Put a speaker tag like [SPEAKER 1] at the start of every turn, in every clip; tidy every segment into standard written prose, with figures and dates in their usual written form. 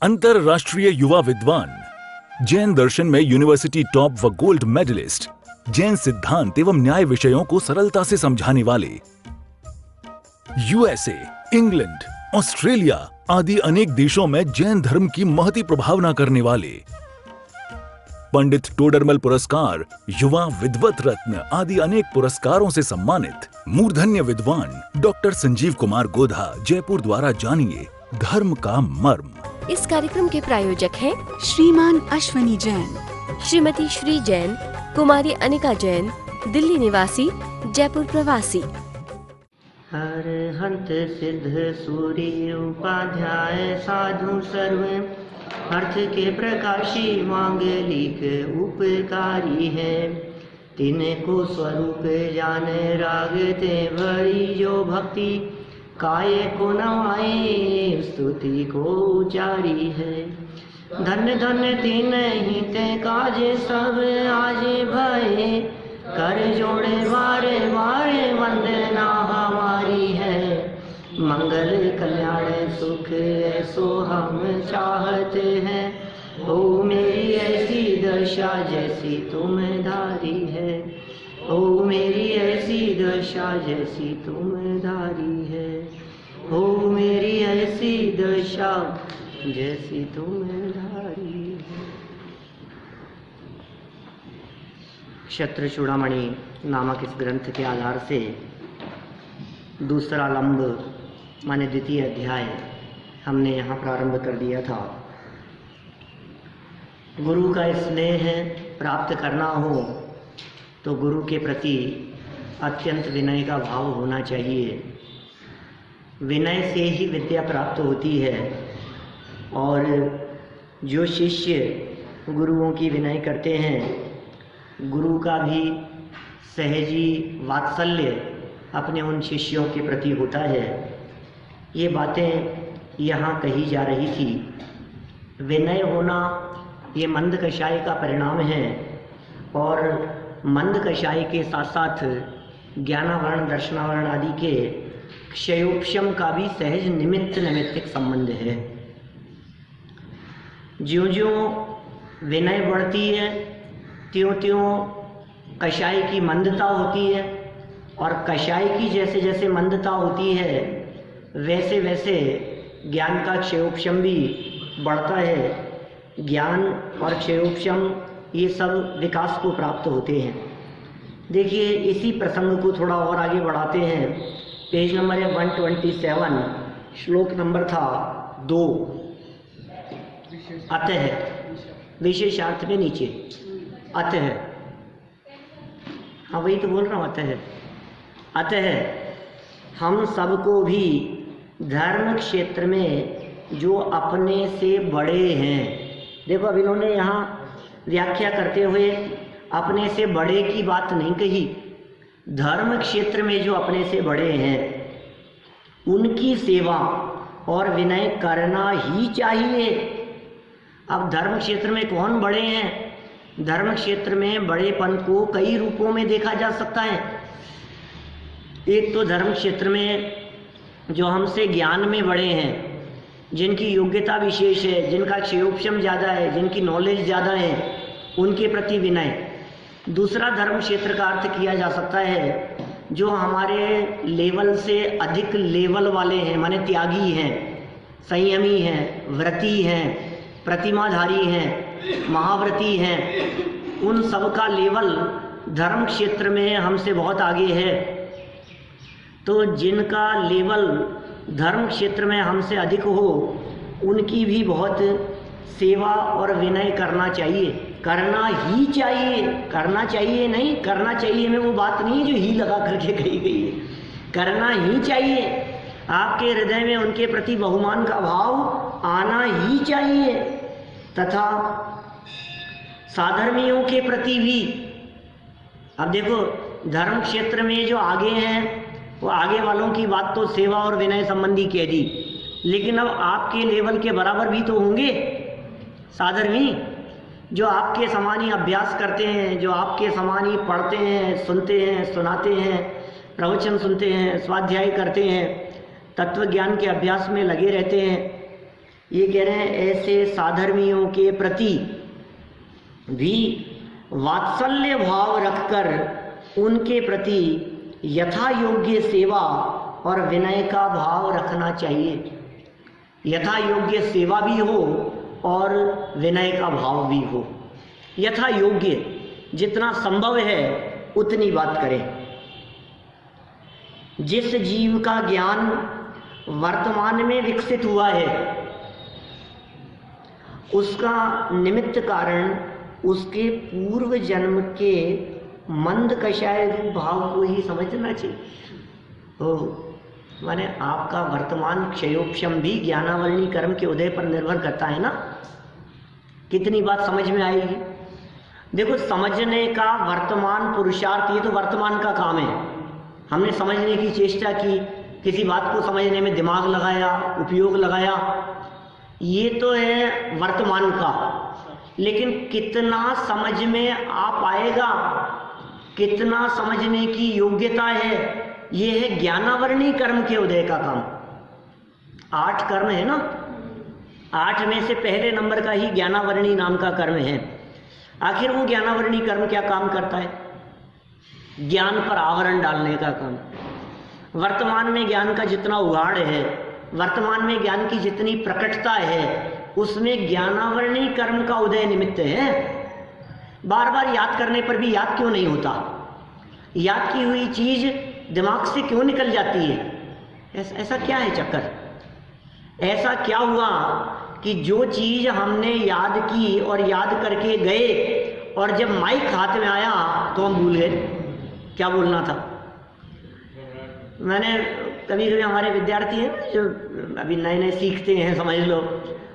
[SPEAKER 1] अंतरराष्ट्रीय युवा विद्वान, जैन दर्शन में यूनिवर्सिटी टॉप व गोल्ड मेडलिस्ट, जैन सिद्धांत एवं न्याय विषयों को सरलता से समझाने वाले, यूएसए, इंग्लैंड, ऑस्ट्रेलिया आदि अनेक देशों में जैन धर्म की महती प्रभावना करने वाले, पंडित टोडरमल पुरस्कार, युवा विद्वत रत्न आदि अनेक पुरस्कारों से सम्मानित मूर्धन्य विद्वान डॉक्टर संजीव कुमार गोधा जयपुर द्वारा जानिए धर्म का मर्म।
[SPEAKER 2] इस कार्यक्रम के प्रायोजक हैं
[SPEAKER 3] श्रीमान अश्वनी जैन,
[SPEAKER 2] श्रीमती श्री जैन, कुमारी अनिका जैन, दिल्ली निवासी, जयपुर प्रवासी।
[SPEAKER 4] हर हंत सिद्ध सूर्य उपाध्याय साधु सर्व अर्थ के प्रकाशी मांगलिक उपकारी है। तिनको स्वरूप जाने रागते भरी जो भक्ति, काय को नवाए स्तुति को उचारी है। धन्य धन्य तीन ही ते काजे सब आज भय, कर जोड़े बारे बारे वंदना हमारी है। मंगल कल्याण सुख ऐसो हम चाहते हैं, ओ मेरी ऐसी दशा जैसी तुम धारी है। ओ मेरी ऐसी दशा जैसी तुम धारी है। ओ मेरी ऐसी दशा जैसी तुम धारी है। क्षत्र चूड़ामणि नामक इस ग्रंथ के आधार से दूसरा लंब माने द्वितीय अध्याय हमने यहाँ प्रारंभ कर दिया था। गुरु का स्नेह प्राप्त करना हो तो गुरु के प्रति अत्यंत विनय का भाव होना चाहिए। विनय से ही विद्या प्राप्त होती है और जो शिष्य गुरुओं की विनय करते हैं, गुरु का भी सहजी वात्सल्य अपने उन शिष्यों के प्रति होता है। ये बातें यहाँ कही जा रही थी। विनय होना ये मंद कषाय का परिणाम है और मंद कषाय के साथ साथ ज्ञानावरण दर्शनावरण आदि के क्षयोपशम का भी सहज निमित्त नैमित्तिक संबंध है। ज्यों ज्यों विनय बढ़ती है त्यों त्यों कषाय की मंदता होती है और कषाय की जैसे जैसे मंदता होती है वैसे वैसे ज्ञान का क्षयोपशम भी बढ़ता है। ज्ञान और क्षयोपशम ये सब विकास को प्राप्त होते हैं। देखिए इसी प्रसंग को थोड़ा और आगे बढ़ाते हैं। पेज नंबर है 127, श्लोक नंबर था 2। अतः विशेषार्थ में नीचे अतः, हाँ वही तो बोल रहा हूँ। अतः हम सबको भी धर्म क्षेत्र में जो अपने से बड़े हैं, देखो अब इन्होंने यहाँ व्याख्या करते हुए अपने से बड़े की बात नहीं कही। धर्म क्षेत्र में जो अपने से बड़े हैं उनकी सेवा और विनय करना ही चाहिए। अब धर्म क्षेत्र में कौन बड़े हैं? धर्म क्षेत्र में बड़ेपन को कई रूपों में देखा जा सकता है। एक तो धर्म क्षेत्र में जो हमसे ज्ञान में बड़े हैं, जिनकी योग्यता विशेष है, जिनका क्षयोपशम ज़्यादा है, जिनकी नॉलेज ज़्यादा है, उनके प्रति विनय। दूसरा धर्म क्षेत्र का अर्थ किया जा सकता है जो हमारे लेवल से अधिक लेवल वाले हैं, माने त्यागी हैं, संयमी हैं, व्रती हैं, प्रतिमाधारी हैं, महाव्रती हैं। उन सब का लेवल धर्म क्षेत्र में हमसे बहुत आगे है। तो जिनका लेवल धर्म क्षेत्र में हमसे अधिक हो उनकी भी बहुत सेवा और विनय करना चाहिए। करना ही चाहिए, करना चाहिए नहीं, करना चाहिए में वो बात नहीं है जो ही लगा करके कही गई है। करना ही चाहिए। आपके हृदय में उनके प्रति बहुमान का भाव आना ही चाहिए तथा साधर्मियों के प्रति भी। अब देखो धर्म क्षेत्र में जो आगे हैं वो आगे वालों की बात तो सेवा और विनय संबंधी कह दी, लेकिन अब आपके लेवल के बराबर भी तो होंगे साधर्मी, जो आपके समान ही अभ्यास करते हैं, जो आपके समान ही पढ़ते हैं, सुनते हैं, सुनाते हैं, प्रवचन सुनते हैं, स्वाध्याय करते हैं, तत्व ज्ञान के अभ्यास में लगे रहते हैं। ये कह रहे हैं ऐसे साधर्मियों के प्रति भी वात्सल्य भाव रखकर उनके प्रति यथा योग्य सेवा और विनय का भाव रखना चाहिए। यथा योग्य सेवा भी हो और विनय का भाव भी हो। यथा योग्य जितना संभव है उतनी बात करें। जिस जीव का ज्ञान वर्तमान में विकसित हुआ है उसका निमित्त कारण उसके पूर्व जन्म के मंद कषाय रूप भाव को ही समझना चाहिए। तो माने आपका वर्तमान क्षयोपशम भी ज्ञानावरणी कर्म के उदय पर निर्भर करता है ना। कितनी बात समझ में आएगी? देखो, समझने का वर्तमान पुरुषार्थ ये तो वर्तमान का काम है। हमने समझने की चेष्टा की, किसी बात को समझने में दिमाग लगाया, उपयोग लगाया, ये तो है वर्तमान का। लेकिन कितना समझ में आ पाएगा, कितना समझने की योग्यता है, ये है ज्ञानावरणी कर्म के उदय का काम। 8 कर्म है ना, 8 में से पहले नंबर का ही ज्ञानावरणी नाम का कर्म है। आखिर वो ज्ञानावरणी कर्म क्या काम करता है? ज्ञान पर आवरण डालने का काम। वर्तमान में ज्ञान का जितना उगाड़ है, वर्तमान में ज्ञान की जितनी प्रकटता है, उसमें ज्ञानावरणी कर्म का उदय निमित्त है। बार बार याद करने पर भी याद क्यों नहीं होता? याद की हुई चीज दिमाग से क्यों निकल जाती है? ऐसा क्या है चक्कर? ऐसा क्या हुआ कि जो चीज हमने याद की और याद करके गए और जब माइक हाथ में आया तो हम भूल गए क्या बोलना था। मैंने कभी कभी हमारे विद्यार्थी हैं जो अभी नए नए सीखते हैं, समझ लो,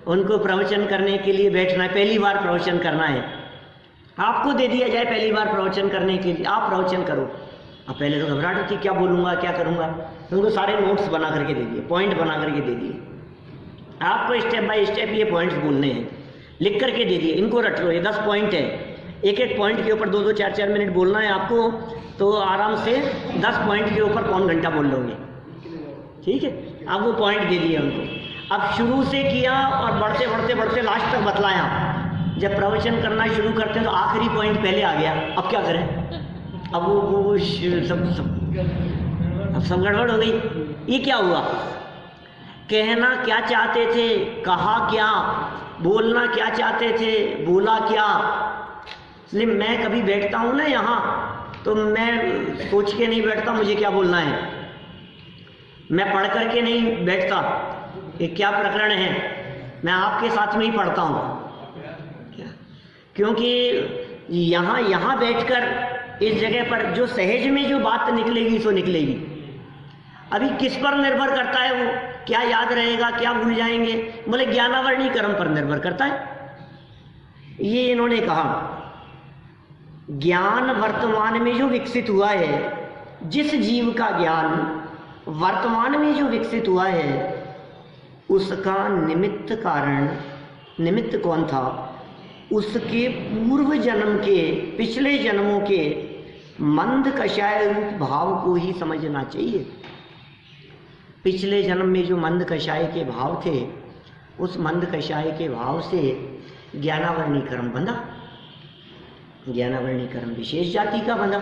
[SPEAKER 4] उनको प्रवचन करने के लिए बैठना है, पहली बार प्रवचन करना है, आपको दे दिया जाए पहली बार प्रवचन करने के लिए, आप प्रवचन करो। अब पहले तो घबराहट होती, क्या बोलूँगा, क्या करूँगा। उनको सारे नोट्स बना करके दे दिए, पॉइंट बना करके दे दिए, आपको स्टेप बाय स्टेप ये पॉइंट्स बोलने हैं, लिख करके दे दिए, इनको रट लो, ये 10 पॉइंट है, एक एक पॉइंट के ऊपर 2-2, 4-4 मिनट बोलना है आपको, तो आराम से 10 पॉइंट के ऊपर पौन घंटा बोल लोगे। ठीक है, अब वो पॉइंट दे दिए उनको। अब शुरू से किया और बढ़ते बढ़ते बढ़ते लास्ट तक बतलाया। जब प्रवचन करना शुरू करते हैं तो आखिरी पॉइंट पहले आ गया, अब क्या करें? अब वो सब गड़बड़ हो गई। ये क्या हुआ? कहना क्या चाहते थे, कहा क्या, बोलना क्या चाहते थे, बोला क्या। इसलिए मैं कभी बैठता हूँ ना यहाँ, तो मैं सोच के नहीं बैठता मुझे क्या बोलना है, मैं पढ़ करके नहीं बैठता ये क्या प्रकरण है, मैं आपके साथ में ही पढ़ता हूँ। क्योंकि यहाँ बैठकर इस जगह पर जो सहज में जो बात निकलेगी सो निकलेगी। अभी किस पर निर्भर करता है वो, क्या याद रहेगा, क्या भूल जाएंगे? बोले ज्ञानावरणी कर्म पर निर्भर करता है। ये इन्होंने कहा ज्ञान वर्तमान में जो विकसित हुआ है, जिस जीव का ज्ञान वर्तमान में जो विकसित हुआ है, उसका निमित्त कारण, निमित्त कौन था? उसके पूर्व जन्म के, पिछले जन्मों के मंद कषाय रूप भाव को ही समझना चाहिए। पिछले जन्म में जो मंद कषाय के भाव थे, उस मंद कषाय के भाव से ज्ञानावरणी कर्म बंधा। ज्ञानावरणी कर्म विशेष जाति का बंधा,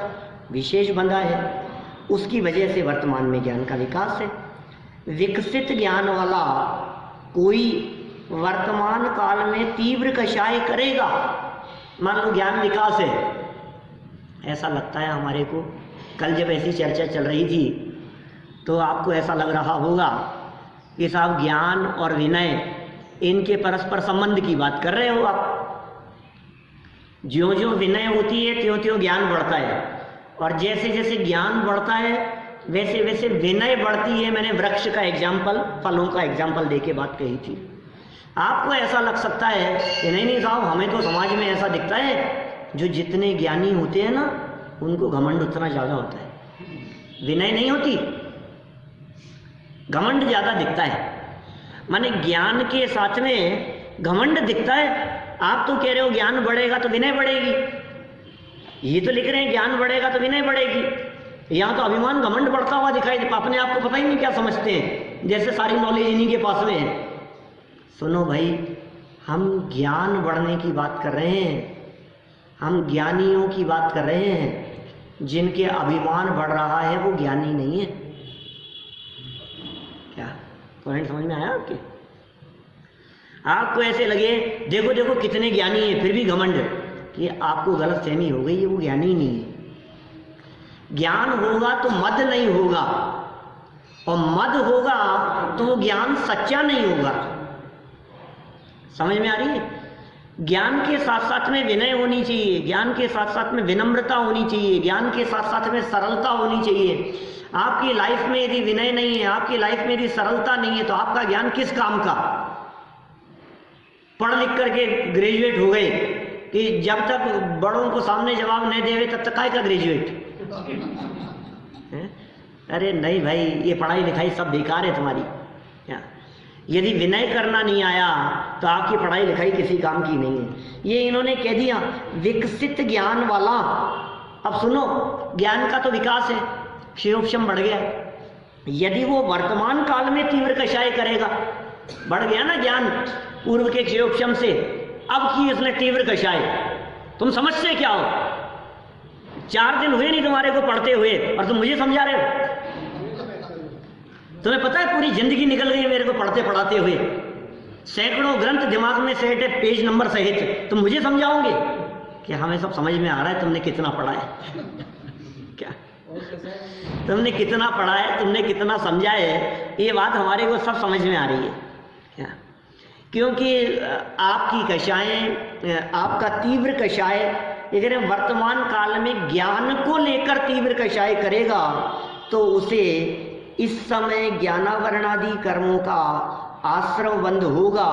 [SPEAKER 4] विशेष बंधा है, उसकी वजह से वर्तमान में ज्ञान का विकास है। विकसित ज्ञान वाला कोई वर्तमान काल में तीव्र कषाय करेगा। मान लो ज्ञान विकास है, ऐसा लगता है हमारे को, कल जब ऐसी चर्चा चल रही थी तो आपको ऐसा लग रहा होगा कि साहब ज्ञान और विनय इनके परस्पर संबंध की बात कर रहे हो आप। ज्यों ज्यों विनय होती है त्यों त्यों ज्ञान बढ़ता है, और जैसे जैसे ज्ञान बढ़ता है वैसे वैसे विनय बढ़ती है। मैंने वृक्ष का एग्जाम्पल, फलों का एग्जाम्पल देके बात कही थी। आपको ऐसा लग सकता है कि नहीं साहब, हमें तो समाज में ऐसा दिखता है जो जितने ज्ञानी होते हैं ना उनको घमंड उतना ज़्यादा होता है, विनय नहीं होती, घमंड ज़्यादा दिखता है। माने ज्ञान के साथ में घमंड दिखता है। आप तो कह रहे हो ज्ञान बढ़ेगा तो विनय बढ़ेगी, ये तो लिख रहे हैं ज्ञान बढ़ेगा तो विनय बढ़ेगी। यहाँ तो अभिमान घमंड बढ़ता हुआ दिखाई देता, अपने आप को पता ही नहीं क्या समझते हैं, जैसे सारी नॉलेज इन्हीं के पास में है। सुनो भाई, हम ज्ञान बढ़ने की बात कर रहे हैं, हम ज्ञानियों की बात कर रहे हैं। जिनके अभिमान बढ़ रहा है वो ज्ञानी नहीं है। क्या पॉइंट समझ में आया आपके? आपको ऐसे लगे देखो देखो कितने ज्ञानी हैं फिर भी घमंड, कि आपको गलत फहमी हो गई है, वो ज्ञानी नहीं है। ज्ञान होगा तो मद नहीं होगा, और मद होगा तो वो ज्ञान सच्चा नहीं होगा। समझ में आ रही है? ज्ञान के साथ साथ में विनय होनी चाहिए, ज्ञान के साथ साथ में विनम्रता होनी चाहिए, ज्ञान के साथ साथ में सरलता होनी चाहिए। आपकी लाइफ में यदि विनय नहीं है, आपकी लाइफ में यदि सरलता नहीं है, तो आपका ज्ञान किस काम का? पढ़ लिख करके ग्रेजुएट हो गए कि जब तक बड़ों को सामने जवाब नहीं देवे तब तक काय का ग्रेजुएट? अरे नहीं भाई, ये पढ़ाई लिखाई सब बेकार है तुम्हारी। क्या? यदि विनय करना नहीं आया तो आपकी पढ़ाई लिखाई किसी काम की नहीं है। ये इन्होंने कह दिया विकसित ज्ञान वाला। अब सुनो, ज्ञान का तो विकास है, क्षयोपशम बढ़ गया। यदि वो वर्तमान काल में तीव्र कषाय करेगा, बढ़ गया ना ज्ञान पूर्व के क्षयोपशम से, अब की उसने तीव्र कषाय। तुम समझते क्या हो? 4 दिन हुए नहीं तुम्हारे को पढ़ते हुए और तुम मुझे समझा रहे हो। तुम्हें पता है पूरी जिंदगी निकल गई मेरे को पढ़ते पढ़ाते हुए, सैकड़ों ग्रंथ दिमाग में सहित है, पेज नंबर सहित। तुम मुझे समझाओगे कि हमें सब समझ में आ रहा है तुमने कितना पढ़ा है? क्या तुमने कितना पढ़ा है, तुमने कितना समझा है, ये बात हमारे को सब समझ में आ रही है। क्या? क्योंकि आपकी कषायें, आपका तीव्र कषाय अगर वर्तमान काल में ज्ञान को लेकर तीव्र कषाय करेगा तो उसे इस समय ज्ञानावरणादि कर्मों का आश्रम बंद होगा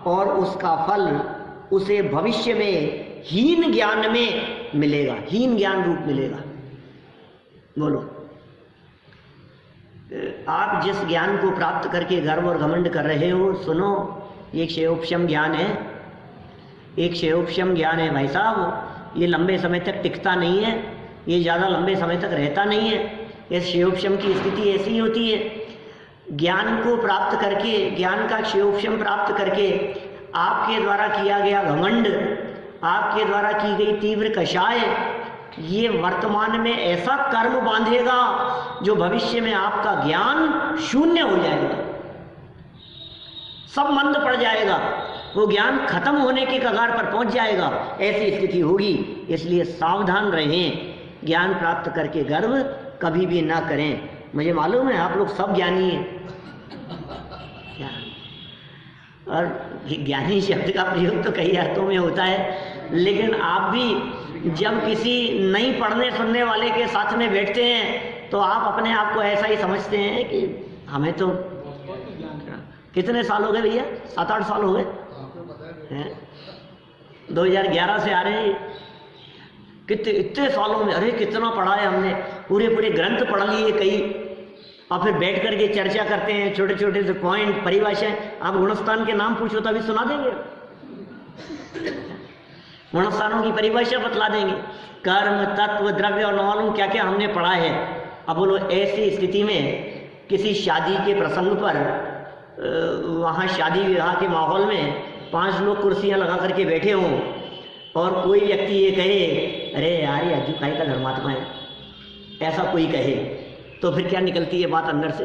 [SPEAKER 4] और उसका फल उसे भविष्य में हीन ज्ञान में मिलेगा, हीन ज्ञान रूप मिलेगा। बोलो, आप जिस ज्ञान को प्राप्त करके गर्व और घमंड कर रहे हो, सुनो, ये क्षयोपशम ज्ञान है, एक क्षयोपशम ज्ञान है भाई साहब। ये लंबे समय तक टिकता नहीं है, ये ज़्यादा लंबे समय तक रहता नहीं है। इस क्षयोपशम की स्थिति ऐसी ही होती है। ज्ञान को प्राप्त करके, ज्ञान का क्षयोपशम प्राप्त करके आपके द्वारा किया गया घमंड, आपके द्वारा की गई तीव्र कषाय, ये वर्तमान में ऐसा कर्म बांधेगा जो भविष्य में आपका ज्ञान शून्य हो जाएगा, सब मंद पड़ जाएगा, वो ज्ञान खत्म होने के कगार पर पहुंच जाएगा। ऐसी स्थिति होगी। इसलिए सावधान रहें, ज्ञान प्राप्त करके गर्व कभी भी ना करें। मुझे मालूम है आप लोग सब ज्ञानी हैं, क्या? और ज्ञानी शब्द का प्रयोग तो कई अर्थों में होता है, लेकिन आप भी जब किसी नहीं पढ़ने सुनने वाले के साथ में बैठते हैं तो आप अपने आप को ऐसा ही समझते हैं कि हमें तो कितने साल हो गए भैया? 7-8 साल हो गए हैं, 2011 से आ रहे हैं, कितने इतने सालों में अरे कितना पढ़ा है हमने, पूरे पूरे ग्रंथ पढ़ लिए कई, और फिर बैठ करके चर्चा करते हैं, छोटे छोटे से पॉइंट, परिभाषाएं। आप गुणस्थान के नाम पूछो तो अभी सुना देंगे, गुणस्थानों की परिभाषा बतला देंगे, कर्म, तत्व, द्रव्य और न मालूम क्या क्या हमने पढ़ा है। अब बोलो, ऐसी स्थिति में किसी शादी के प्रसंग पर वहाँ शादी विवाह के माहौल में 5 लोग कुर्सियाँ लगा करके बैठे हों और कोई व्यक्ति ये कहे अरे यार ये अज्जू खाई का धर्मात्मा है, ऐसा कोई कहे, तो फिर क्या निकलती है बात अंदर से?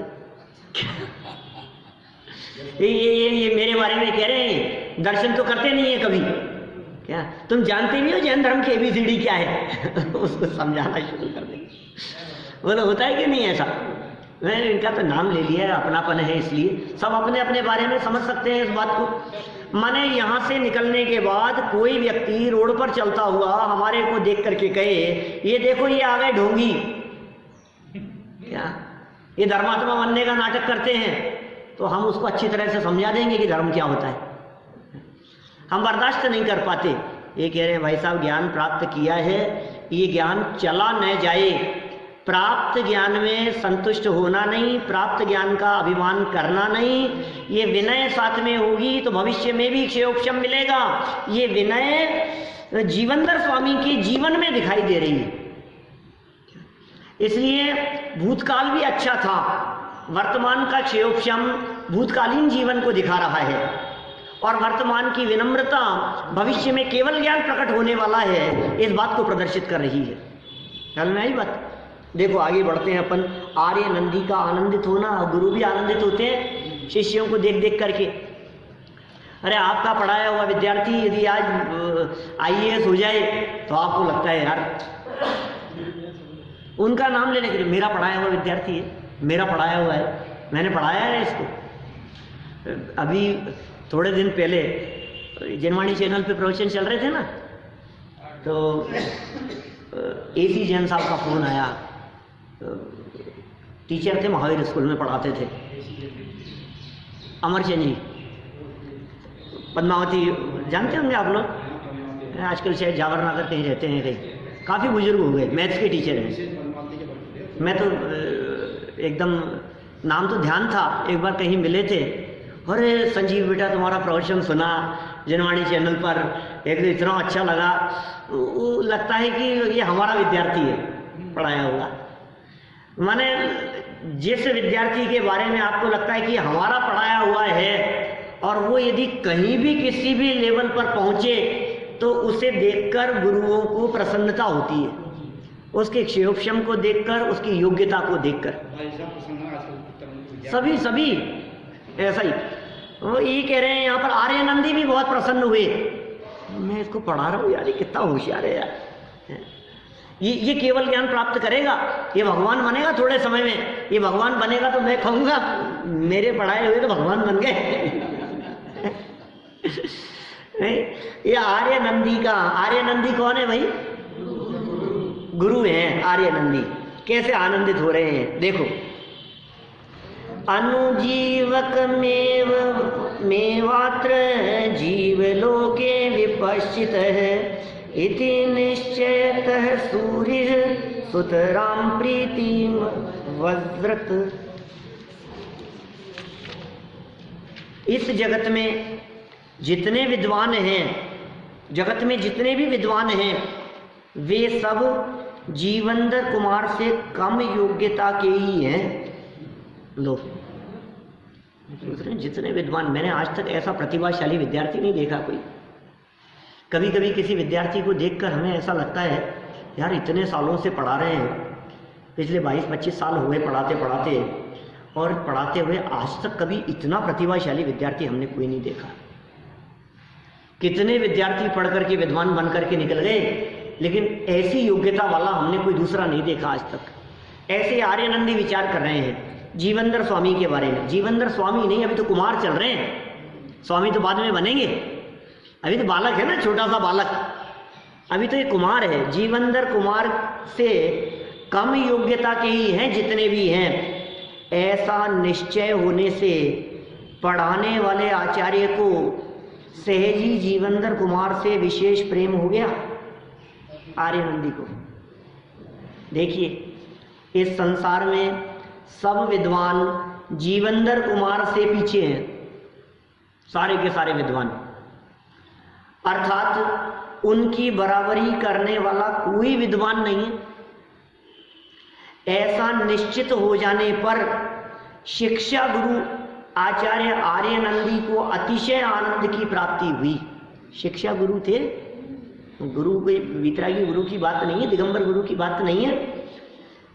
[SPEAKER 4] ये मेरे बारे में कह रहे हैं, दर्शन तो करते नहीं है कभी। क्या तुम जानते भी हो जैन धर्म की ABCD क्या है? उसको समझाना शुरू कर देंगे। बोलो, होता है कि नहीं ऐसा? मैंने इनका तो नाम ले लिया है, अपनापन है, इसलिए सब अपने अपने बारे में समझ सकते हैं इस बात को। माने यहाँ से निकलने के बाद कोई व्यक्ति रोड पर चलता हुआ हमारे को देख करके कहे ये देखो ये आ गए ढोंगी, क्या ये धर्मात्मा बनने का नाटक करते हैं, तो हम उसको अच्छी तरह से समझा देंगे कि धर्म क्या होता है। हम बर्दाश्त नहीं कर पाते। ये कह रहे हैं भाई साहब ज्ञान प्राप्त किया है, ये ज्ञान चला न जाए, प्राप्त ज्ञान में संतुष्ट होना नहीं, प्राप्त ज्ञान का अभिमान करना नहीं, ये विनय साथ में होगी तो भविष्य में भी क्षयोपशम मिलेगा। ये विनय जीवनधर स्वामी के जीवन में दिखाई दे रही है। इसलिए भूतकाल भी अच्छा था, वर्तमान का क्षयोपशम भूतकालीन जीवन को दिखा रहा है। और वर्तमान की विनम्रता भविष्य में केवल ज्ञान प्रकट होने वाला है, इस बात को प्रदर्शित कर रही है। ख्याल में आई बात? देखो आगे बढ़ते हैं अपन। आर्य नंदी का आनंदित होना, गुरु भी आनंदित होते हैं शिष्यों को देख देख करके। अरे आपका पढ़ाया हुआ विद्यार्थी यदि आज IAS हो जाए तो आपको लगता है यार, उनका नाम लेने के लिए, मेरा पढ़ाया हुआ विद्यार्थी है, मेरा पढ़ाया हुआ है, मैंने पढ़ाया है इसको। अभी थोड़े दिन पहले जनवाणी चैनल पे प्रवचन चल रहे थे ना, तो AC जैन साहब का फोन आया। टीचर थे, महावीर स्कूल में पढ़ाते थे, अमरचंद जी, पद्मावती जानते होंगे आप लोग, आजकल शायद जावर नगर कहीं रहते हैं, कहीं काफ़ी बुजुर्ग हो गए, मैथ्स के टीचर हैं। मैं तो एकदम नाम तो ध्यान था, एक बार कहीं मिले थे, अरे संजीव बेटा तुम्हारा प्रवचन सुना जनवाणी चैनल पर, एक तो इतना अच्छा लगा, वो लगता है कि ये हमारा विद्यार्थी है पढ़ाया हुआ। माने जिस विद्यार्थी के बारे में आपको लगता है कि हमारा पढ़ाया हुआ है और वो यदि कहीं भी किसी भी लेवल पर पहुंचे तो उसे देखकर गुरुओं को प्रसन्नता होती है, उसके क्षेमक्षम को देखकर, उसकी योग्यता को देखकर। सभी ऐसा ही वो ये कह रहे हैं यहाँ पर आर्यनंदी भी बहुत प्रसन्न हुए। मैं इसको पढ़ा रहा हूँ यार, ये कितना होशियार है यार, ये केवल ज्ञान प्राप्त करेगा, ये भगवान बनेगा थोड़े समय में, ये भगवान बनेगा तो मैं कहूँगा मेरे पढ़ाए हुए तो भगवान बन गए। ये आर्यनंदी कौन है भाई? गुरु हैं आर्यनंदी। कैसे आनंदित हो रहे हैं देखो। अनुजीवक मेवात्र जीवलोके विपश्चितः इति निश्चयतः सूर्य सुतरां प्रीतिम वज्रत। इस जगत में जितने विद्वान हैं, जगत में जितने भी विद्वान हैं, वे सब जीवंदर कुमार से कम योग्यता के ही हैं। लो जितने विद्वान, मैंने आज तक ऐसा प्रतिभाशाली विद्यार्थी नहीं देखा कोई। कभी कभी किसी विद्यार्थी को देखकर हमें ऐसा लगता है यार इतने सालों से पढ़ा रहे हैं, पिछले 22-25 साल हुए पढ़ाते पढ़ाते, और पढ़ाते हुए आज तक कभी इतना प्रतिभाशाली विद्यार्थी हमने कोई नहीं देखा। कितने विद्यार्थी पढ़ करके विद्वान बन करके निकल गए, लेकिन ऐसी योग्यता वाला हमने कोई दूसरा नहीं देखा आज तक। ऐसे आर्यनंदी विचार कर रहे हैं जीवंदर स्वामी के बारे में। जीवंदर स्वामी नहीं, अभी तो कुमार चल रहे हैं, स्वामी तो बाद में बनेंगे, अभी तो बालक है ना, छोटा सा बालक, अभी तो ये कुमार है। जीवंदर कुमार से कम योग्यता के ही हैं जितने भी हैं। ऐसा निश्चय होने से पढ़ाने वाले आचार्य को सहजी जीवंदर कुमार से विशेष प्रेम हो गया आर्यनंदी को। देखिए इस संसार में सब विद्वान जीवंदर कुमार से पीछे हैं, सारे के सारे विद्वान, अर्थात उनकी बराबरी करने वाला कोई विद्वान नहीं है। ऐसा निश्चित हो जाने पर शिक्षा गुरु आचार्य आर्यनंदी को अतिशय आनंद की प्राप्ति हुई। शिक्षा गुरु थे, गुरु कोई वितरागी गुरु की बात नहीं है, दिगंबर गुरु की बात नहीं है।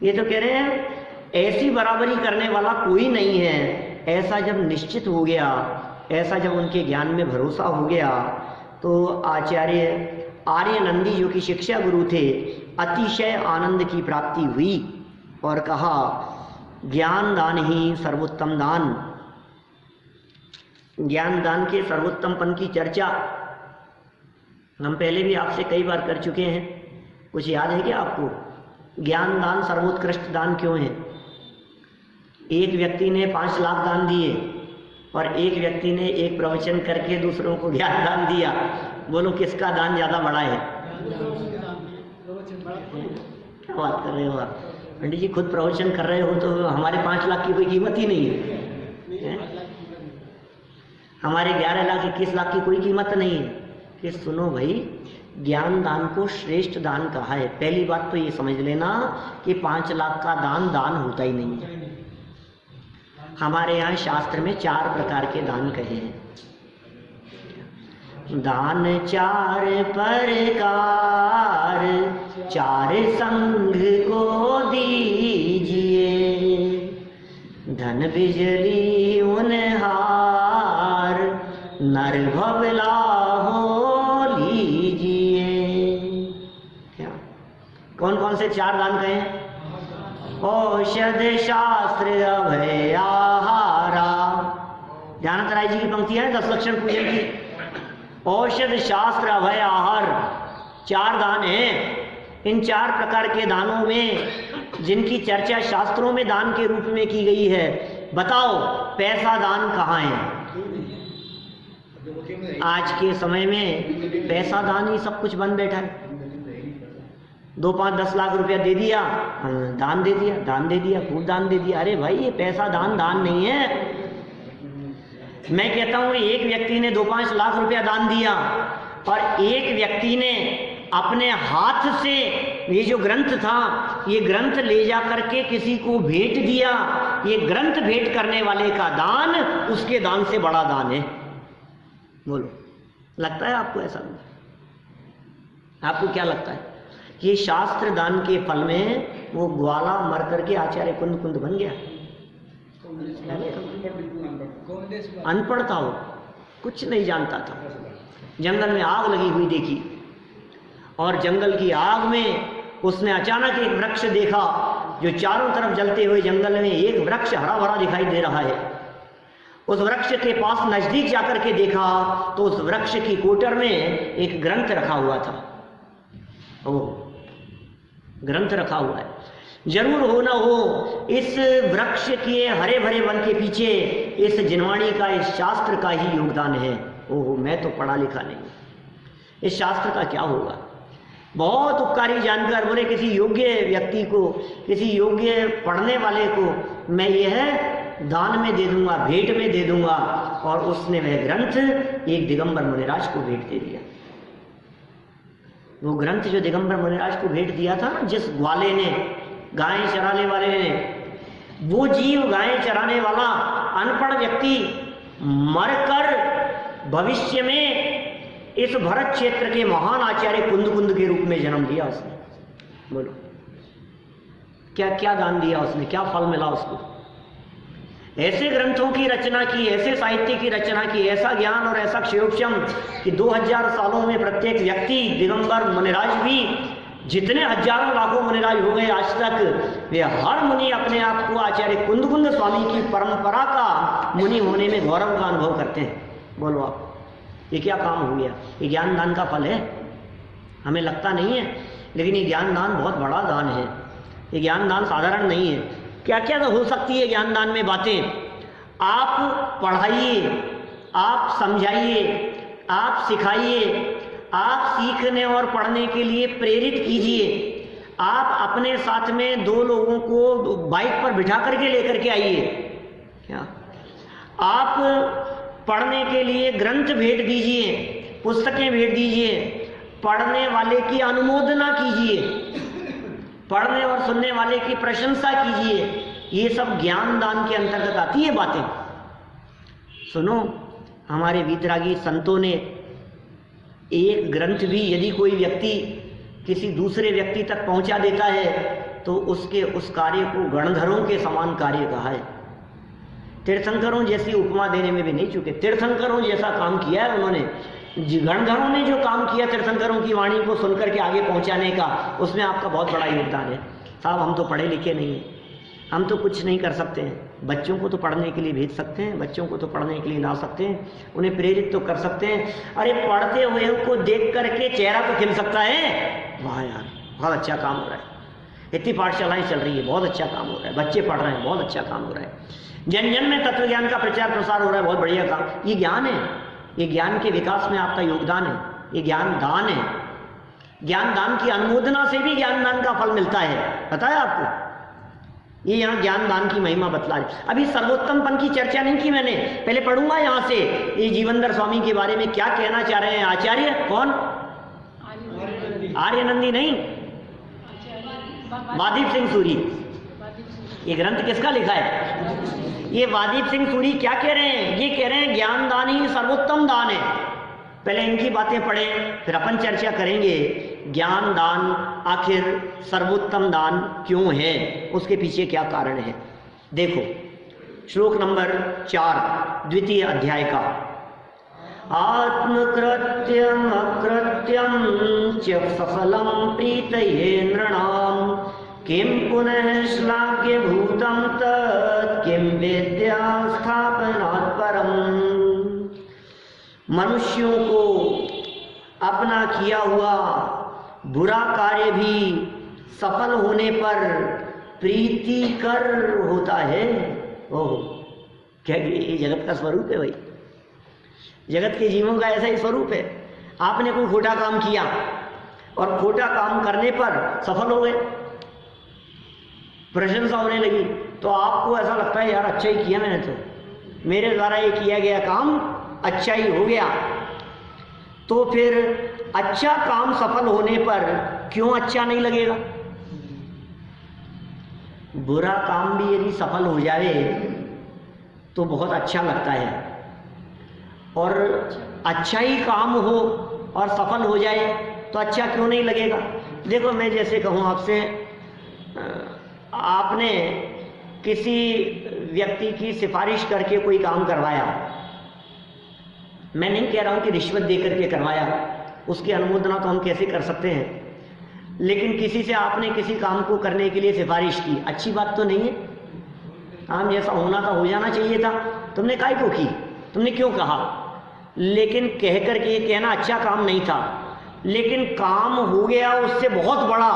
[SPEAKER 4] ये तो कह रहे हैं ऐसी बराबरी करने वाला कोई नहीं है। ऐसा जब निश्चित हो गया, ऐसा जब उनके ज्ञान में भरोसा हो गया, तो आचार्य आर्यनंदी जो कि शिक्षा गुरु थे, अतिशय आनंद की प्राप्ति हुई और कहा ज्ञान दान ही सर्वोत्तम दान। ज्ञान दान के सर्वोत्तमपन की चर्चा हम पहले भी आपसे कई बार कर चुके हैं, कुछ याद है क्या आपको? ज्ञान दान सर्वोत्कृष्ट दान क्यों है? एक व्यक्ति ने 5 लाख दान दिए और एक व्यक्ति ने एक प्रवचन करके दूसरों को ज्ञान दान दिया। बोलो किसका दान ज्यादा बड़ा है? क्या बात कर रहे हो आप? पंडित जी खुद प्रवचन कर रहे हो तो हमारे 5 लाख की कोई कीमत ही नहीं है, हमारे 11 लाख 21 लाख की कोई कीमत नहीं है। कि सुनो भाई, ज्ञान दान को श्रेष्ठ दान कहा है। पहली बात तो ये समझ लेना कि 5 लाख का दान दान होता ही नहीं है। हमारे यहाँ शास्त्र में 4 प्रकार के दान कहे हैं। दान चार प्रकार चार संघ को दीजिए, धन बिजली उनहार नर भवला हो लीजिए। क्या कौन कौन से चार दान कहे? औषध शास्त्र अभय आहारा। ध्यानंद राय जी की पंक्ति है 10 लक्षण पूजन की। औषध शास्त्र अभय आहार चार दान हैं। इन चार प्रकार के दानों में जिनकी चर्चा शास्त्रों में दान के रूप में की गई है, बताओ पैसा दान कहाँ है? आज के समय में पैसा दान ही सब कुछ बन बैठा है। 2, 5, 10 लाख रुपया दे दिया, दान दे दिया, दान दे दिया, खूब दान दे दिया। अरे भाई ये पैसा दान दान नहीं है। मैं कहता हूं एक व्यक्ति ने 2-5 लाख रुपया दान दिया और एक व्यक्ति ने अपने हाथ से ये जो ग्रंथ था, ये ग्रंथ ले जा करके किसी को भेंट दिया। ये ग्रंथ भेंट करने वाले का दान उसके दान से बड़ा दान है। बोलो, लगता है आपको ऐसा? आपको क्या लगता है? ये शास्त्र दान के फल में वो ग्वाला मर करके आचार्य कुंद कुंद बन गया। अनपढ़ था वो, कुछ नहीं जानता था। जंगल में आग लगी हुई देखी और जंगल की आग में उसने अचानक एक वृक्ष देखा जो चारों तरफ जलते हुए जंगल में एक वृक्ष हरा भरा दिखाई दे रहा है। उस वृक्ष के पास नजदीक जाकर के देखा तो उस वृक्ष की कोटर में एक ग्रंथ रखा हुआ था। ओ, ग्रंथ रखा हुआ है। जरूर हो ना हो इस वृक्ष के हरे भरे वन के पीछे इस जिनवाणी का, इस शास्त्र का ही योगदान है। ओहो, मैं तो पढ़ा लिखा नहीं, इस शास्त्र का क्या होगा? बहुत उपकारी जानकर बोले किसी योग्य व्यक्ति को, किसी योग्य पढ़ने वाले को मैं यह दान में दे दूंगा, भेंट में दे दूंगा। और उसने वह ग्रंथ एक दिगंबर मुनिराज को भेंट दे दिया। वो ग्रंथ जो दिगंबर मुनिराज को भेंट दिया था ना, जिस ग्वाले ने, गायें चराने वाले ने, वो जीव गायें चराने वाला अनपढ़ व्यक्ति मरकर भविष्य में इस भरत क्षेत्र के महान आचार्य कुंद कुंद के रूप में जन्म लिया उसने। बोलो, क्या क्या दान दिया उसने, क्या फल मिला उसको? ऐसे ग्रंथों की रचना की, ऐसे साहित्य की रचना की, ऐसा ज्ञान और ऐसा क्षयोक्षम कि 2000 सालों में प्रत्येक व्यक्ति, दिगंबर मुनिराज भी, जितने हजारों लाखों मुनिराज हो गए आज तक, वे हर मुनि अपने आप को आचार्य कुंद कुंद स्वामी की परंपरा का मुनि होने में गौरव का अनुभव करते हैं। बोलो आप, ये क्या काम हो गया? ये ज्ञान दान का फल है? हमें लगता नहीं है, लेकिन ये ज्ञान दान बहुत बड़ा दान है। ये ज्ञान दान साधारण नहीं है। क्या क्या हो सकती है ज्ञान दान में बातें? आप पढ़ाइए, आप समझाइए, आप सिखाइए, आप सीखने और पढ़ने के लिए प्रेरित कीजिए। आप अपने साथ में 2 लोगों को बाइक पर बिठा करके लेकर के आइए। क्या आप पढ़ने के लिए ग्रंथ भेंट दीजिए, पुस्तकें भेंट दीजिए, पढ़ने वाले की अनुमोदना कीजिए, पढ़ने और सुनने वाले की प्रशंसा कीजिए। ये सब ज्ञान दान के अंतर्गत आती है बातें। सुनो, हमारे वीतरागी संतों ने एक ग्रंथ भी यदि कोई व्यक्ति किसी दूसरे व्यक्ति तक पहुंचा देता है तो उसके उस कार्य को गणधरों के समान कार्य कहा है। तीर्थंकरों जैसी उपमा देने में भी नहीं चुके। तीर्थंकरों जैसा काम किया है उन्होंने। गणधरों ने जो काम किया तीर्थंकरों की वाणी को सुनकर के आगे पहुंचाने का, उसमें आपका बहुत बड़ा योगदान है। साहब, हम तो पढ़े लिखे नहीं हैं, हम तो कुछ नहीं कर सकते हैं। बच्चों को तो पढ़ने के लिए भेज सकते हैं, बच्चों को तो पढ़ने के लिए ला सकते हैं, उन्हें प्रेरित तो कर सकते हैं। अरे पढ़ते हुए को देख करके चेहरा तो खिल सकता है। वाह यार, बहुत अच्छा काम हो रहा है, इतनी पाठशालाएं चल रही है, बहुत अच्छा काम हो रहा है, बच्चे पढ़ रहे हैं, बहुत अच्छा काम हो रहा है, जन जन में तत्व ज्ञान का प्रचार प्रसार हो रहा है, बहुत बढ़िया काम। ये ज्ञान है, ये ज्ञान के विकास में आपका योगदान है, ये ज्ञान दान है। ज्ञान दान की अनुमोदना से भी ज्ञान दान का फल मिलता है, पता है आपको? ये यहाँ ज्ञान दान की महिमा बतला रही। अभी सर्वोत्तमपन की चर्चा नहीं की मैंने, पहले पढ़ूंगा यहाँ से ये जीवनधर स्वामी के बारे में क्या कहना चाह रहे हैं आचार्य। कौन? आर्यनंदी नहीं, वादीप सिंह सूरी। ये ग्रंथ किसका लिखा है? ये वादीप सिंह सूरी क्या कह रहे हैं? ये कह रहे हैं ज्ञान दान ही सर्वोत्तम दान है। पहले इनकी बातें पढ़ें, फिर अपन चर्चा करेंगे ज्ञान दान आखिर सर्वोत्तम दान क्यों है, उसके पीछे क्या कारण है। देखो श्लोक नंबर 4 द्वितीय अध्याय का। आत्मकृत्यम अकृत्यम च सफलम प्रीतये नृणाम किम पुनः श्लाघ्य भूतम तत् किम विद्या स्थापनात् परम। मनुष्यों को अपना किया हुआ बुरा कार्य भी सफल होने पर प्रीतिकर होता है। ओह, क्या ये जगत का स्वरूप है भाई, जगत के जीवों का ऐसा ही स्वरूप है। आपने कोई खोटा काम किया और खोटा काम करने पर सफल हो गए, प्रशंसा होने लगी, तो आपको ऐसा लगता है यार अच्छा ही किया मैंने, तो मेरे द्वारा ये किया गया काम अच्छा ही हो गया। तो फिर अच्छा काम सफल होने पर क्यों अच्छा नहीं लगेगा? बुरा काम भी यदि सफल हो जाए तो बहुत अच्छा लगता है, और अच्छा ही काम हो और सफल हो जाए तो अच्छा क्यों नहीं लगेगा? देखो मैं जैसे कहूँ आपसे, आपने किसी व्यक्ति की सिफारिश करके कोई काम करवाया, मैं नहीं कह रहा हूँ कि रिश्वत दे करके करवाया, उसकी अनुमोदना तो हम कैसे कर सकते हैं, लेकिन किसी से आपने किसी काम को करने के लिए सिफारिश की, अच्छी बात तो नहीं है? काम जैसा होना था हो जाना चाहिए था, तुमने काहे को की, तुमने क्यों कहा? लेकिन कह करके ये कहना अच्छा काम नहीं था, लेकिन काम हो गया उससे बहुत बड़ा,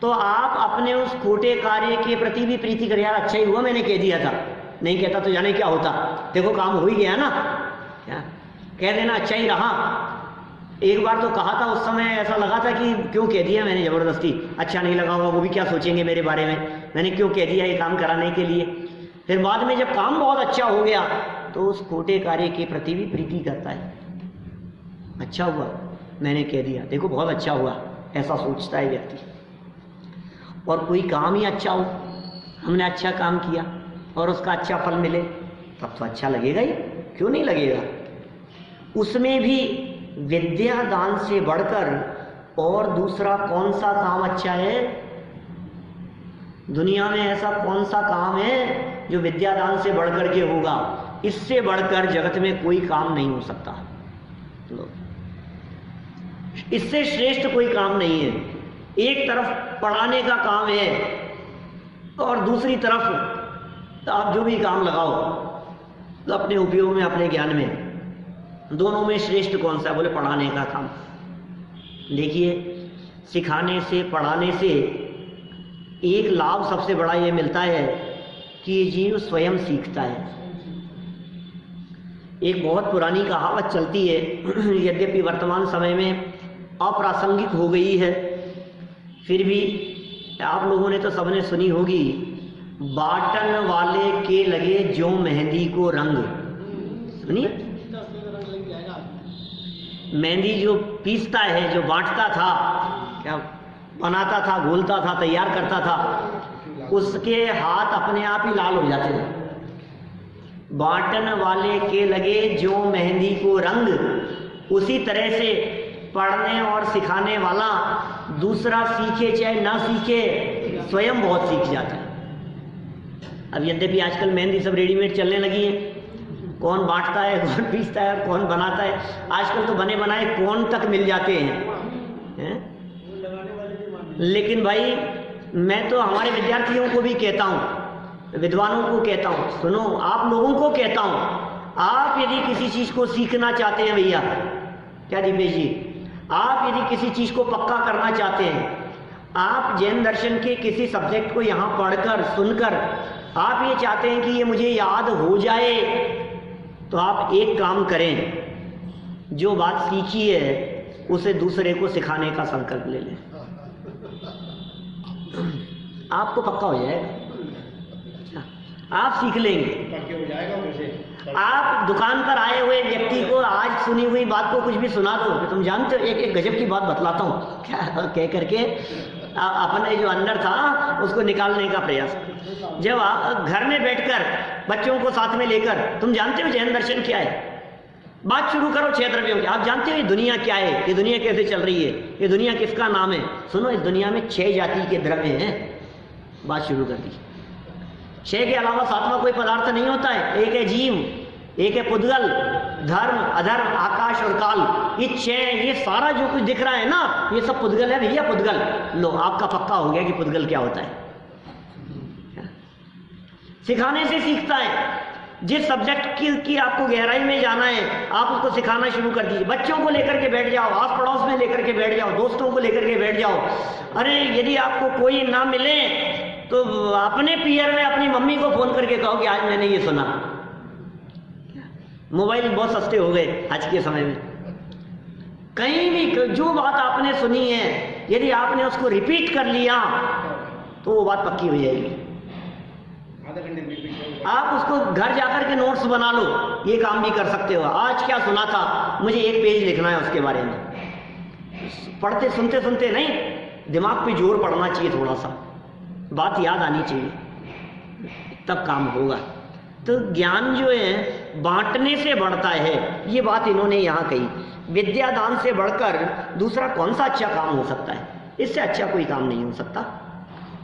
[SPEAKER 4] तो आप अपने उस खोटे कार्य के प्रति भी प्रीति कर, यार अच्छा ही हुआ मैंने कह दिया था, नहीं कहता तो जाने क्या होता, देखो काम हो ही गया ना, क्या कह देना अच्छा ही रहा। एक बार तो कहा था, उस समय ऐसा लगा था कि क्यों कह दिया मैंने ज़बरदस्ती, अच्छा नहीं लगा होगा, वो भी क्या सोचेंगे मेरे बारे में, मैंने क्यों कह दिया ये काम कराने के लिए। फिर बाद में जब काम बहुत अच्छा हो गया तो उस खोटे कार्य के प्रति भी प्रीति करता है, अच्छा हुआ मैंने कह दिया, देखो बहुत अच्छा हुआ, ऐसा सोचता है व्यक्ति। और कोई काम ही अच्छा हो, हमने अच्छा काम किया और उसका अच्छा फल मिले, तब तो अच्छा लगेगा ही, क्यों नहीं लगेगा? उसमें भी विद्या दान से बढ़कर और दूसरा कौन सा काम अच्छा है? दुनिया में ऐसा कौन सा काम है जो विद्या दान से बढ़कर के होगा? इससे बढ़कर जगत में कोई काम नहीं हो सकता, इससे श्रेष्ठ कोई काम नहीं है। एक तरफ पढ़ाने का काम है और दूसरी तरफ आप जो भी काम लगाओ अपने उपयोग में, अपने ज्ञान में, दोनों में श्रेष्ठ कौन सा? बोले पढ़ाने का काम। देखिए सिखाने से, पढ़ाने से एक लाभ सबसे बड़ा ये मिलता है कि ये जीव स्वयं सीखता है। एक बहुत पुरानी कहावत चलती है, यद्यपि वर्तमान समय में अप्रासंगिक हो गई है, फिर भी आप लोगों ने तो सबने सुनी होगी, बाटन वाले के लगे जो मेहंदी को रंग। सुनिए, मेहंदी जो पीसता है, जो बांटता था, क्या बनाता था, घोलता था, तैयार करता था, उसके हाथ अपने आप ही लाल हो जाते थे। बाटन वाले के लगे जो मेहंदी को रंग, उसी तरह से पढ़ने और सिखाने वाला दूसरा सीखे चाहे ना सीखे, स्वयं बहुत सीख जाता है। अब यद्यपि आजकल मेहंदी सब रेडीमेड चलने लगी है, कौन बांटता है, कौन पीसता है और कौन बनाता है, आजकल तो बने बनाए कौन तक मिल जाते हैं? लेकिन भाई मैं तो हमारे विद्यार्थियों को भी कहता हूँ, विद्वानों को कहता हूँ, सुनो, आप लोगों को कहता हूँ, आप यदि किसी चीज़ को सीखना चाहते हैं भैया, क्या दीपेश जी, आप यदि किसी चीज़ को पक्का करना चाहते हैं, आप जैन दर्शन के किसी सब्जेक्ट को यहाँ पढ़कर सुनकर आप ये चाहते हैं कि ये मुझे याद हो जाए, तो आप एक काम करें, जो बात सीखी है उसे दूसरे को सिखाने का संकल्प ले लें, आपको पक्का हो जाएगा, आप सीख लेंगे। आप दुकान पर आए हुए व्यक्ति को आज सुनी हुई बात को कुछ भी सुना दो कि तुम जानते हो, एक गजब की बात बतलाता हूँ, क्या कह करके अपने जो अंदर था उसको निकालने का प्रयास। जब आप घर में बैठकर बच्चों को साथ में लेकर, तुम जानते हो जैन दर्शन क्या है, बात शुरू करो 6 द्रव्यों की। आप जानते हो ये दुनिया क्या है, ये दुनिया कैसे चल रही है, ये दुनिया किसका नाम है? सुनो, इस दुनिया में 6 जाति के द्रव्य हैं। बात शुरू कर दी। 6 के अलावा 7वां कोई पदार्थ नहीं होता है। एक है जीव, एक है पुद्गल, धर्म, अधर्म, आकाश और काल। ये 6, ये सारा जो कुछ दिख रहा है ना, ये सब पुद्गल है भैया, पुद्गल। लो, आपका पक्का हो गया कि पुद्गल क्या होता है। सिखाने से सीखता है। जिस सब्जेक्ट की आपको गहराई में जाना है, आप उसको सिखाना शुरू कर दीजिए। बच्चों को लेकर के बैठ जाओ, आस पड़ोस में लेकर के बैठ जाओ, दोस्तों को लेकर के बैठ जाओ। अरे यदि आपको कोई ना मिले तो अपने पीयर में अपनी मम्मी को फोन करके कहो कि आज मैंने ये सुना। मोबाइल बहुत सस्ते हो गए आज के समय में। कहीं भी जो बात आपने सुनी है, यदि आपने उसको रिपीट कर लिया तो वो बात पक्की हो जाएगी। आप उसको घर जाकर के नोट्स बना लो, ये काम भी कर सकते हो। आज क्या सुना था, मुझे 1 पेज लिखना है उसके बारे में। पढ़ते सुनते सुनते नहीं, दिमाग पे जोर पड़ना चाहिए, थोड़ा सा बात याद आनी चाहिए, तब काम होगा। तो ज्ञान जो है बांटने से बढ़ता है, ये बात इन्होंने यहाँ कही। विद्या दान से बढ़कर दूसरा कौन सा अच्छा काम हो सकता है? इससे अच्छा कोई काम नहीं हो सकता।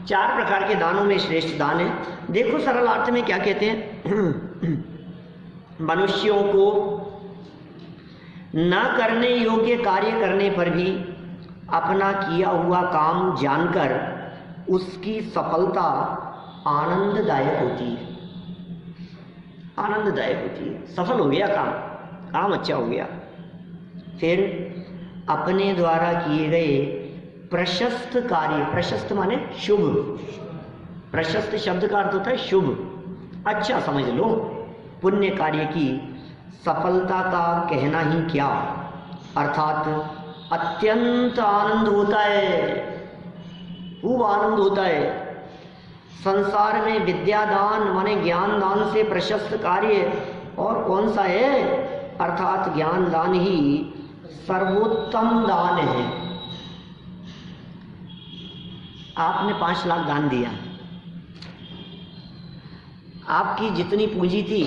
[SPEAKER 4] 4 प्रकार के दानों में श्रेष्ठ दान है। देखो सरल अर्थ में क्या कहते हैं। मनुष्यों को न करने योग्य कार्य करने पर भी अपना किया हुआ काम जानकर उसकी सफलता आनंददायक होती है। आनंददायक होती है। सफल हो गया काम, काम अच्छा हो गया। फिर अपने द्वारा किए गए प्रशस्त कार्य, प्रशस्त माने शुभ, प्रशस्त शब्द का अर्थ होता है शुभ, अच्छा समझ लो। पुण्य कार्य की सफलता का कहना ही क्या, अर्थात अत्यंत आनंद होता है, खूब आनंद होता है। संसार में विद्यादान माने ज्ञान दान से प्रशस्त कार्य और कौन सा है? अर्थात ज्ञान दान ही सर्वोत्तम दान है। आपने 5 लाख दान दिया, आपकी जितनी पूंजी थी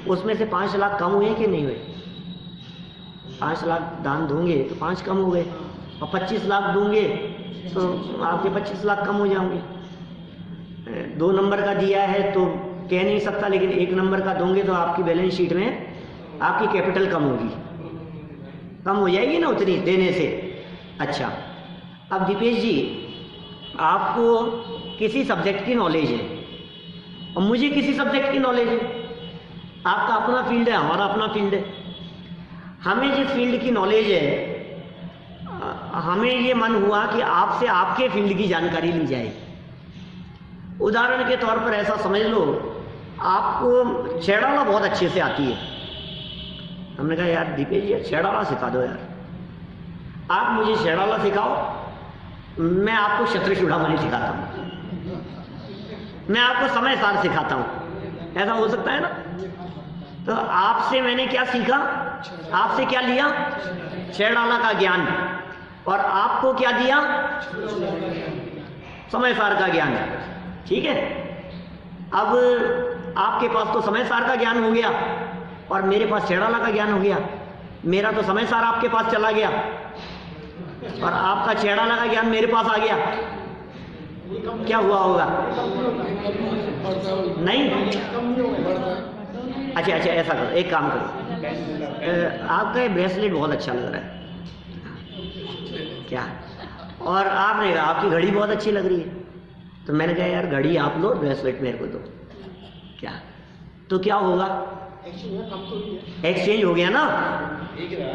[SPEAKER 4] उसमें से 5 लाख कम हुए कि नहीं हुए? 5 लाख दान दूंगे तो 5 कम हो गए, और 25 लाख दूंगे तो आपके 25 लाख कम हो जाएंगे। 2 नंबर का दिया है तो कह नहीं सकता, लेकिन 1 नंबर का दोगे तो आपकी बैलेंस शीट में आपकी कैपिटल कम होगी, कम हो जाएगी ना उतनी देने से। अच्छा, अब दीपेश जी आपको किसी सब्जेक्ट की नॉलेज है और मुझे किसी सब्जेक्ट की नॉलेज है। आपका अपना फील्ड है, हमारा अपना फील्ड है। हमें जिस फील्ड की नॉलेज है, हमें ये मन हुआ कि आपसे आपके फील्ड की जानकारी ली जाए। उदाहरण के तौर पर ऐसा समझ लो, आपको छेड़ाला बहुत अच्छे से आती है। हमने कहा यार दीपेश जी छेड़ाला सिखा दो यार। आप मुझे छेड़ाला सिखाओ, मैं आपको शत्रु चूड़ामणि सिखाता हूँ, मैं आपको समय सार सिखाता हूँ। ऐसा हो सकता है ना? तो आपसे मैंने क्या सीखा, आपसे क्या लिया? छेड़ाला का ज्ञान। और आपको क्या दिया? समय सार का ज्ञान। ठीक है, अब आपके पास तो समय सार का ज्ञान हो गया और मेरे पास छेड़ाला का ज्ञान हो गया। मेरा तो समय सार आपके पास चला गया और आपका छेड़ाला का ज्ञान मेरे पास आ गया। क्या हुआ होगा? नहीं? अच्छा, ऐसा करो, एक काम करो, आपका ये ब्रेसलेट बहुत अच्छा लग रहा है। क्या? और आपने कहा आपकी घड़ी बहुत अच्छी लग रही है, तो मैंने कहा यार घड़ी आप लो, ब्रेसलेट मेरे को दो। क्या? तो क्या होगा? एक्सचेंज हो गया ना।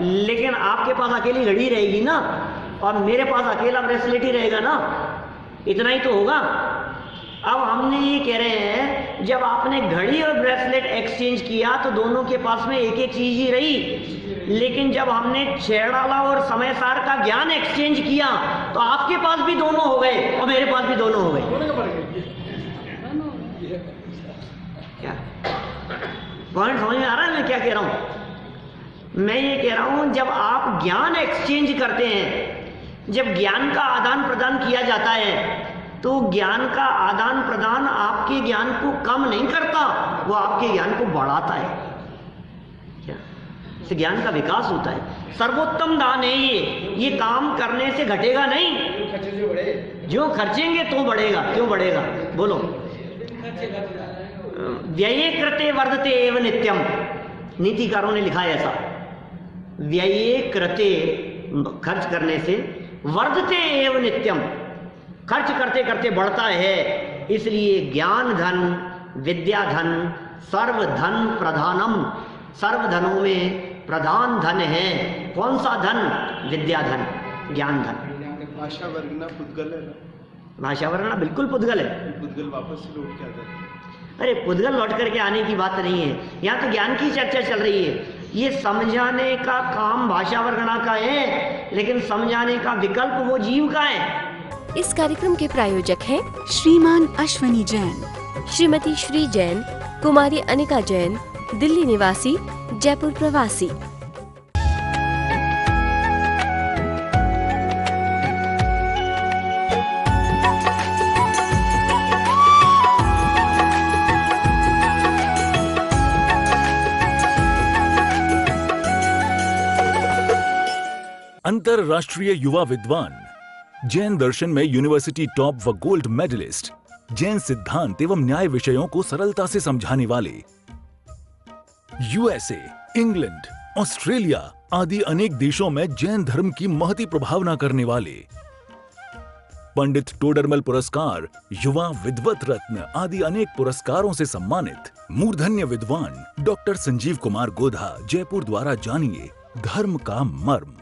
[SPEAKER 4] लेकिन आपके पास अकेली घड़ी रहेगी ना, और मेरे पास अकेला ब्रेसलेट ही रहेगा ना। इतना ही तो होगा। अब हमने ये कह रहे हैं, जब आपने घड़ी और ब्रेसलेट एक्सचेंज किया तो दोनों के पास में एक एक चीज ही रही। लेकिन जब हमने छेड़ाला और समय सार का ज्ञान एक्सचेंज किया तो आपके पास भी दोनों हो गए और मेरे पास भी दोनों हो गए। क्या पॉइंट समझ में आ रहा है मैं क्या कह रहा हूं? मैं ये कह रहा हूं, जब आप ज्ञान एक्सचेंज करते हैं, जब ज्ञान का आदान प्रदान किया जाता है, तो ज्ञान का आदान प्रदान आपके ज्ञान को कम नहीं करता, वो आपके ज्ञान को बढ़ाता है। क्या? इससे ज्ञान का विकास होता है। सर्वोत्तम दान है ये काम करने से घटेगा नहीं, जो खर्चेंगे तो बढ़ेगा। क्यों बढ़ेगा बोलो? व्यये कृते वर्धते एव नित्यम, नीतिकारों ने लिखा है ऐसा। व्यये कृते, खर्च करने से, वर्धते एव नित्यम, खर्च करते करते बढ़ता है। इसलिए ज्ञान धन, विद्या धन, सर्वधन प्रधानम, सर्वधनों में प्रधान धन है। कौन सा धन? विद्या धन, ज्ञान धन।
[SPEAKER 5] भाषा वर्गना पुद्गल है ना?
[SPEAKER 4] भाषा वर्गना बिल्कुल पुद्गल है।
[SPEAKER 5] पुद्गल वापस से लौट के आता है।
[SPEAKER 4] अरे पुद्गल लौट करके आने की बात नहीं है, यहाँ तो ज्ञान की चर्चा चल रही है। ये समझाने का काम भाषा वर्गना का है, लेकिन समझाने का विकल्प वो जीव का है।
[SPEAKER 2] इस कार्यक्रम के प्रायोजक हैं
[SPEAKER 3] श्रीमान अश्वनी जैन,
[SPEAKER 2] श्रीमती श्री जैन, कुमारी अनिका जैन, दिल्ली निवासी, जयपुर प्रवासी।
[SPEAKER 1] अंतरराष्ट्रीय युवा विद्वान, जैन दर्शन में यूनिवर्सिटी टॉप व गोल्ड मेडलिस्ट, जैन सिद्धांत एवं न्याय विषयों को सरलता से समझाने वाले, यूएसए, इंग्लैंड, ऑस्ट्रेलिया आदि अनेक देशों में जैन धर्म की महती प्रभावना करने वाले, पंडित टोडरमल पुरस्कार, युवा विद्वत रत्न आदि अनेक पुरस्कारों से सम्मानित मूर्धन्य विद्वान डॉक्टर संजीव कुमार गोधा, जयपुर द्वारा जानिए धर्म का मर्म।